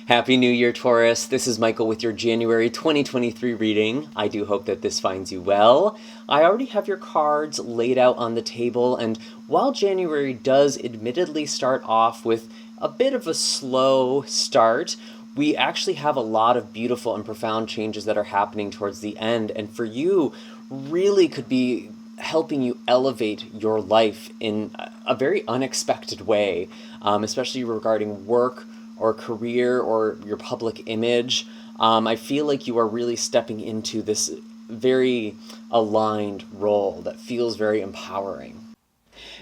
Happy New Year, Taurus. This is Michael with your January 2023 reading. I do hope that this finds you well. I already have your cards laid out on the table, and while January does admittedly start off with a bit of a slow start, we actually have a lot of beautiful and profound changes that are happening towards the end, and for you, really could be helping you elevate your life in a very unexpected way, especially regarding work or career or your public image. I feel like you are really stepping into this very aligned role that feels very empowering.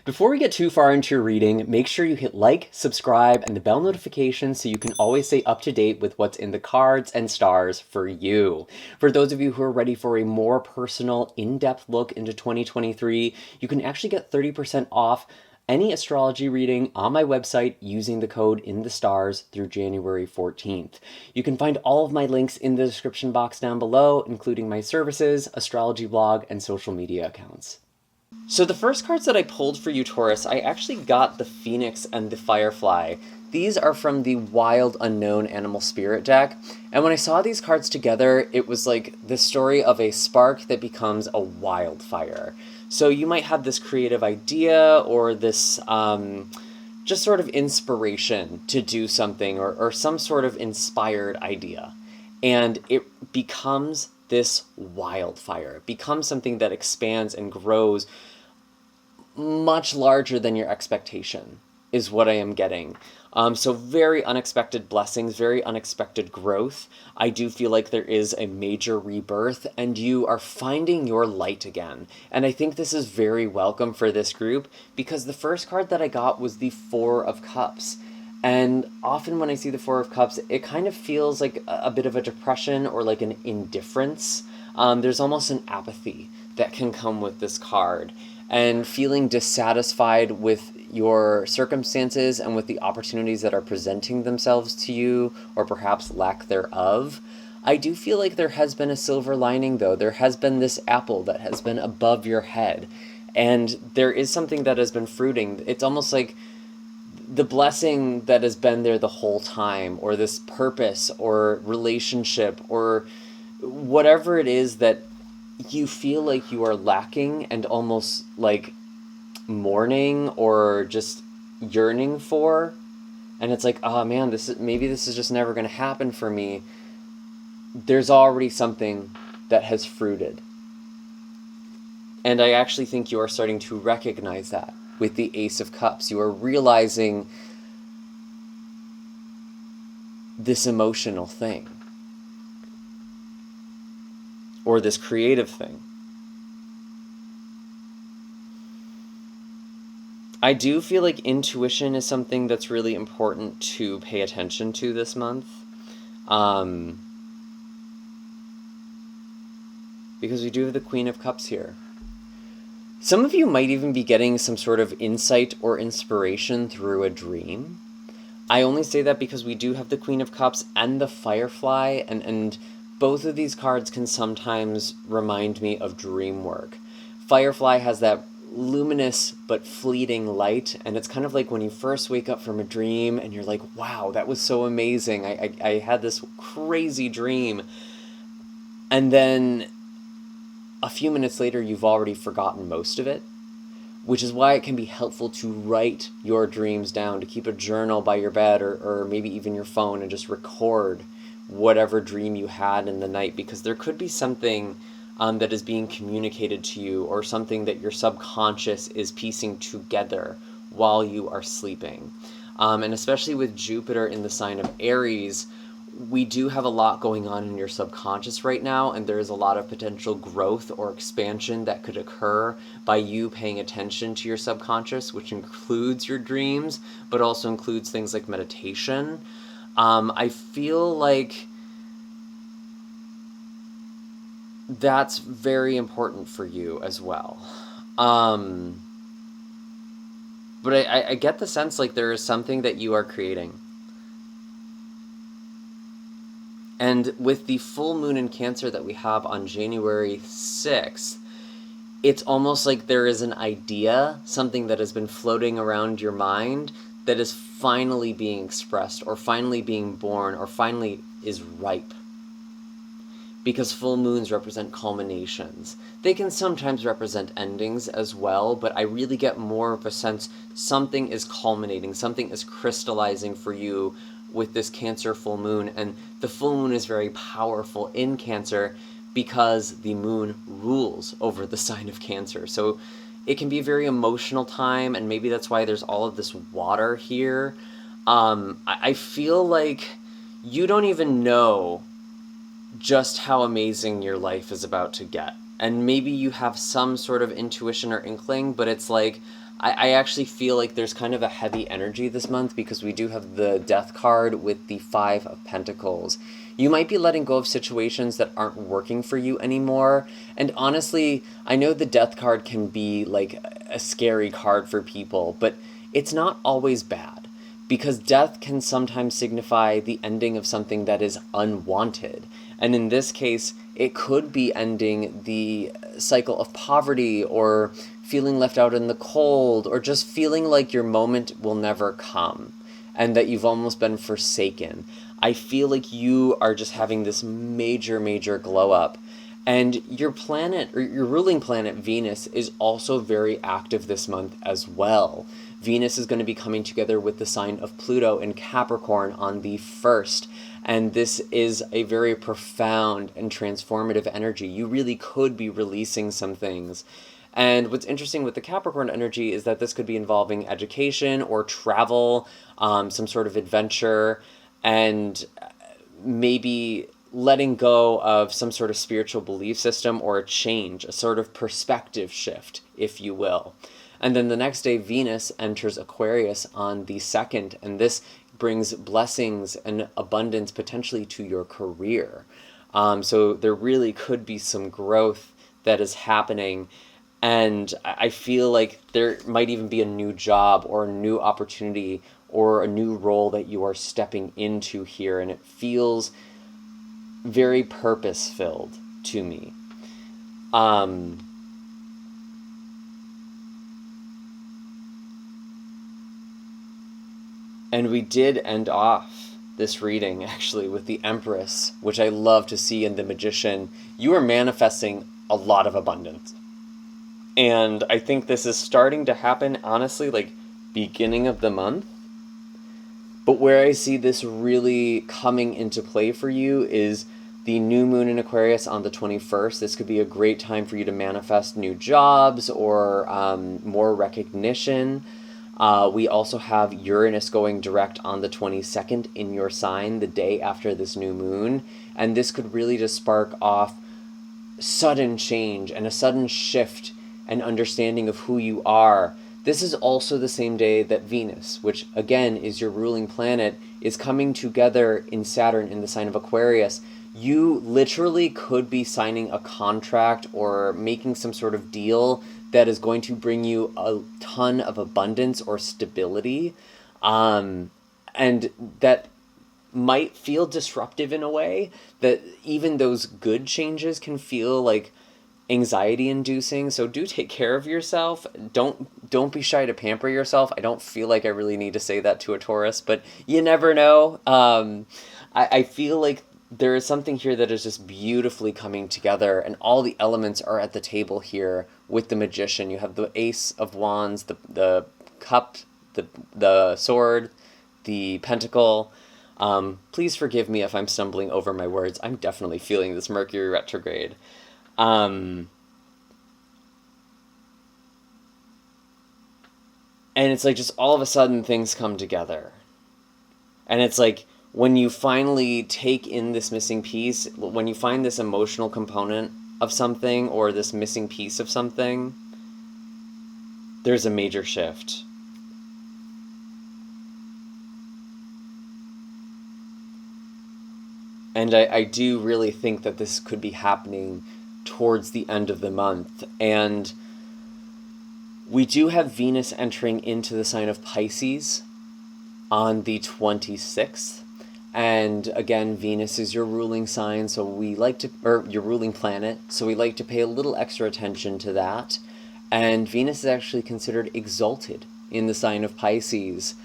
Before we get too far into your reading, make sure you hit like, subscribe, and the bell notification so you can always stay up to date with what's in the cards and stars for you. For those of you who are ready for a more personal, in-depth look into 2023, you can actually get 30% off any astrology reading on my website using the code in the stars through January 14th. You can find all of my links in the description box down below, including my services, astrology blog, and social media accounts. So the first cards that I pulled for you, Taurus, I actually got the Phoenix and the Firefly. These are from the Wild Unknown Animal Spirit deck, and when I saw these cards together, it was like the story of a spark that becomes a wildfire. So you might have this creative idea or this just sort of inspiration to do something or some sort of inspired idea. And it becomes this wildfire. It becomes something that expands and grows much larger than your expectation, is what I am getting. So very unexpected blessings, very unexpected growth. I do feel like there is a major rebirth and you are finding your light again. And I think this is very welcome for this group because the first card that I got was the Four of Cups. And often when I see the Four of Cups, it kind of feels like a bit of a depression or like an indifference. There's almost an apathy that can come with this card. And feeling dissatisfied with your circumstances and with the opportunities that are presenting themselves to you, or perhaps lack thereof. I do feel like there has been a silver lining, though. There has been this apple that has been above your head. And there is something that has been fruiting. It's almost like the blessing that has been there the whole time, or this purpose or relationship or whatever it is that you feel like you are lacking and almost like mourning or just yearning for, and it's like, oh man, maybe this is just never going to happen for me. There's already something that has fruited, and I actually think you are starting to recognize that with the Ace of Cups. You are realizing this emotional thing or this creative thing. I do feel like intuition is something that's really important to pay attention to this month. Because we do have the Queen of Cups here. Some of you might even be getting some sort of insight or inspiration through a dream. I only say that because we do have the Queen of Cups and the Firefly, and both of these cards can sometimes remind me of dream work. Firefly has that luminous but fleeting light, and it's kind of like when you first wake up from a dream and you're like, wow, that was so amazing. I had this crazy dream. And then a few minutes later, you've already forgotten most of it, which is why it can be helpful to write your dreams down, to keep a journal by your bed or maybe even your phone and just record whatever dream you had in the night, because there could be something that is being communicated to you, or something that your subconscious is piecing together while you are sleeping. And especially with Jupiter in the sign of Aries, we do have a lot going on in your subconscious right now, and there is a lot of potential growth or expansion that could occur by you paying attention to your subconscious, which includes your dreams, but also includes things like meditation. I feel like that's very important for you as well. But I get the sense like there is something that you are creating. And with the full moon in Cancer that we have on January 6th, it's almost like there is an idea, something that has been floating around your mind that is finally being expressed, or finally being born, or finally is ripe. Because full moons represent culminations. They can sometimes represent endings as well, but I really get more of a sense something is culminating, something is crystallizing for you with this Cancer full moon. And the full moon is very powerful in Cancer because the moon rules over the sign of Cancer. So it can be a very emotional time, and maybe that's why there's all of this water here. I feel like you don't even know just how amazing your life is about to get. And maybe you have some sort of intuition or inkling, but it's like, I actually feel like there's kind of a heavy energy this month because we do have the Death card with the Five of Pentacles. You might be letting go of situations that aren't working for you anymore. And honestly, I know the Death card can be like a scary card for people, but it's not always bad. Because death can sometimes signify the ending of something that is unwanted. And in this case, it could be ending the cycle of poverty, or feeling left out in the cold, or just feeling like your moment will never come and that you've almost been forsaken. I feel like you are just having this major glow up. And your planet, or your ruling planet, Venus, is also very active this month as well. Venus is going to be coming together with the sign of Pluto in Capricorn on the 1st. And this is a very profound and transformative energy. You really could be releasing some things. And what's interesting with the Capricorn energy is that this could be involving education or travel, some sort of adventure, and maybe letting go of some sort of spiritual belief system or a change, a sort of perspective shift, if you will. And then the next day, Venus enters Aquarius on the 2nd, and this brings blessings and abundance potentially to your career. So there really could be some growth that is happening. And I feel like there might even be a new job or a new opportunity or a new role that you are stepping into here. And it feels very purpose-filled to me. And we did end off this reading, actually, with the Empress, which I love to see in the Magician. You are manifesting a lot of abundance. And I think this is starting to happen, honestly, like beginning of the month. But where I see this really coming into play for you is the new moon in Aquarius on the 21st. This could be a great time for you to manifest new jobs or more recognition. We also have Uranus going direct on the 22nd in your sign, the day after this new moon. And this could really just spark off sudden change and a sudden shift and understanding of who you are. This is also the same day that Venus, which again is your ruling planet, is coming together in Saturn in the sign of Aquarius. You literally could be signing a contract or making some sort of deal that is going to bring you a ton of abundance or stability. And that might feel disruptive in a way, that even those good changes can feel like anxiety inducing. So do take care of yourself. Don't be shy to pamper yourself. I don't feel like I really need to say that to a Taurus, but you never know. I feel like there is something here that is just beautifully coming together, and all the elements are at the table here with the Magician. You have the Ace of Wands, the cup, the sword, the pentacle. Please forgive me if I'm stumbling over my words. I'm definitely feeling this Mercury retrograde. And it's like just all of a sudden things come together. And it's like when you finally take in this missing piece, when you find this emotional component of something or this missing piece of something, there's a major shift. And I do really think that this could be happening towards the end of the month. And we do have Venus entering into the sign of Pisces on the 26th. And again, Venus is your ruling sign, so we like to, or your ruling planet, so we like to pay a little extra attention to that. And Venus is actually considered exalted in the sign of Pisces.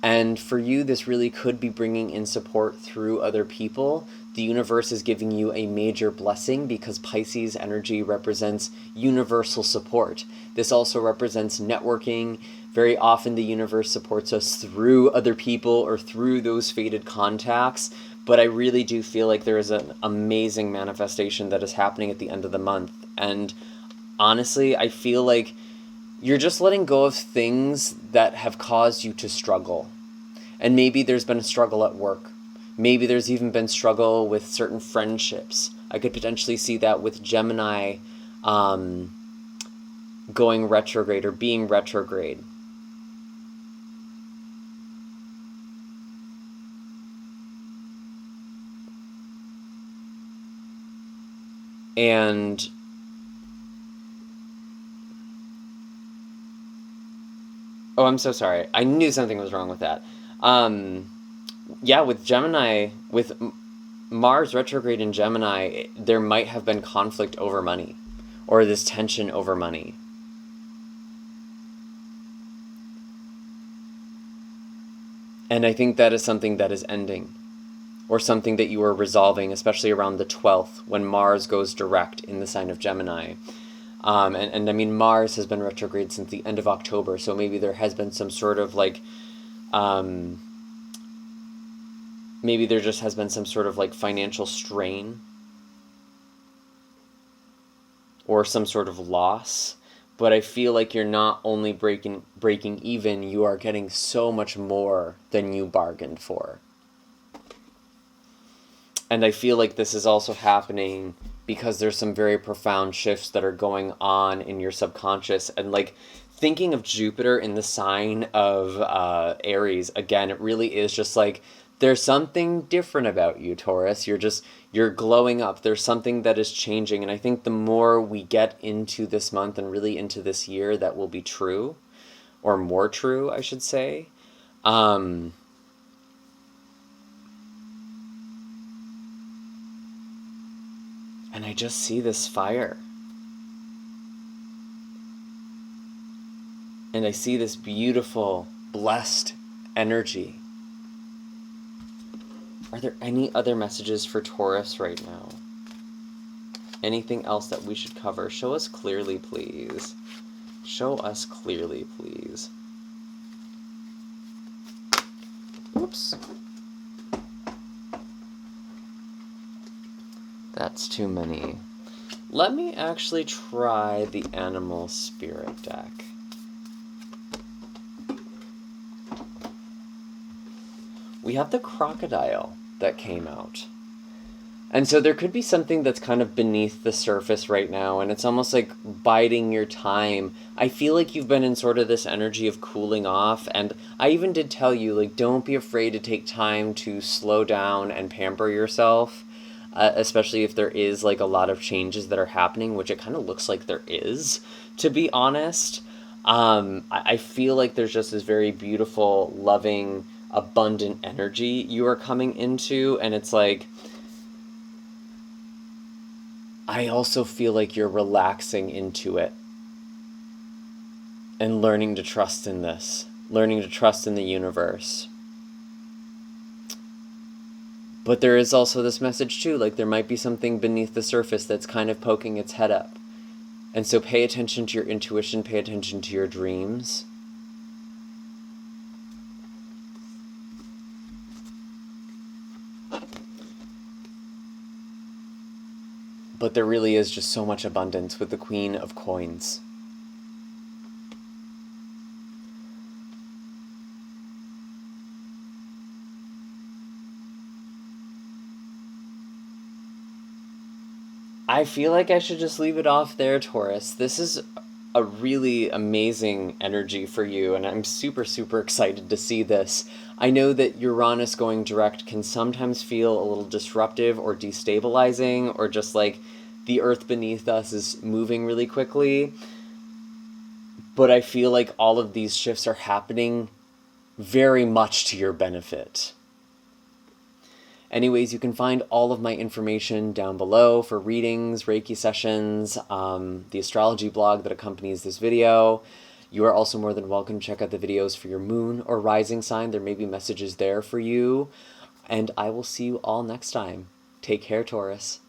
And for you, this really could be bringing in support through other people. The universe is giving you a major blessing because Pisces energy represents universal support. This also represents networking. Very often the universe supports us through other people or through those fated contacts. But I really do feel like there is an amazing manifestation that is happening at the end of the month. And honestly, I feel like you're just letting go of things that have caused you to struggle. And maybe there's been a struggle at work. Maybe there's even been struggle with certain friendships. I could potentially see that with Gemini going retrograde or being retrograde. And oh, I'm so sorry. I knew something was wrong with that. Yeah, with Gemini, with Mars retrograde in Gemini, there might have been conflict over money, or this tension over money. And I think that is something that is ending, or something that you are resolving, especially around the 12th, when Mars goes direct in the sign of Gemini. And I mean, Mars has been retrograde since the end of October, so maybe there has been some sort of like, maybe there just has been some sort of like financial strain or some sort of loss. But I feel like you're not only breaking even, you are getting so much more than you bargained for. And I feel like this is also happening because there's some very profound shifts that are going on in your subconscious. And like thinking of Jupiter in the sign of Aries, again, it really is just like, there's something different about you, Taurus. You're glowing up. There's something that is changing. And I think the more we get into this month and really into this year, that will be true, or more true, I should say. And I just see this fire. And I see this beautiful, blessed energy. Are there any other messages for Taurus right now? Anything else that we should cover? Show us clearly, please. Show us clearly, please. Whoops. That's too many. Let me actually try the Animal Spirit deck. We have the Crocodile that came out. And so there could be something that's kind of beneath the surface right now, and it's almost like biding your time. I feel like you've been in sort of this energy of cooling off, and I even did tell you, like, don't be afraid to take time to slow down and pamper yourself, especially if there is, like, a lot of changes that are happening, which it kind of looks like there is, to be honest. I feel like there's just this very beautiful, loving, abundant energy you are coming into, and it's like, I also feel like you're relaxing into it and learning to trust in this, learning to trust in the universe. But there is also this message too, like there might be something beneath the surface that's kind of poking its head up. And so pay attention to your intuition, pay attention to your dreams. But there really is just so much abundance with the Queen of Coins. I feel like I should just leave it off there, Taurus. This is a really amazing energy for you, and I'm super, super excited to see this. I know that Uranus going direct can sometimes feel a little disruptive or destabilizing, or just like the earth beneath us is moving really quickly. But I feel like all of these shifts are happening very much to your benefit. Anyways, you can find all of my information down below for readings, Reiki sessions, the astrology blog that accompanies this video. You are also more than welcome to check out the videos for your moon or rising sign. There may be messages there for you. And I will see you all next time. Take care, Taurus.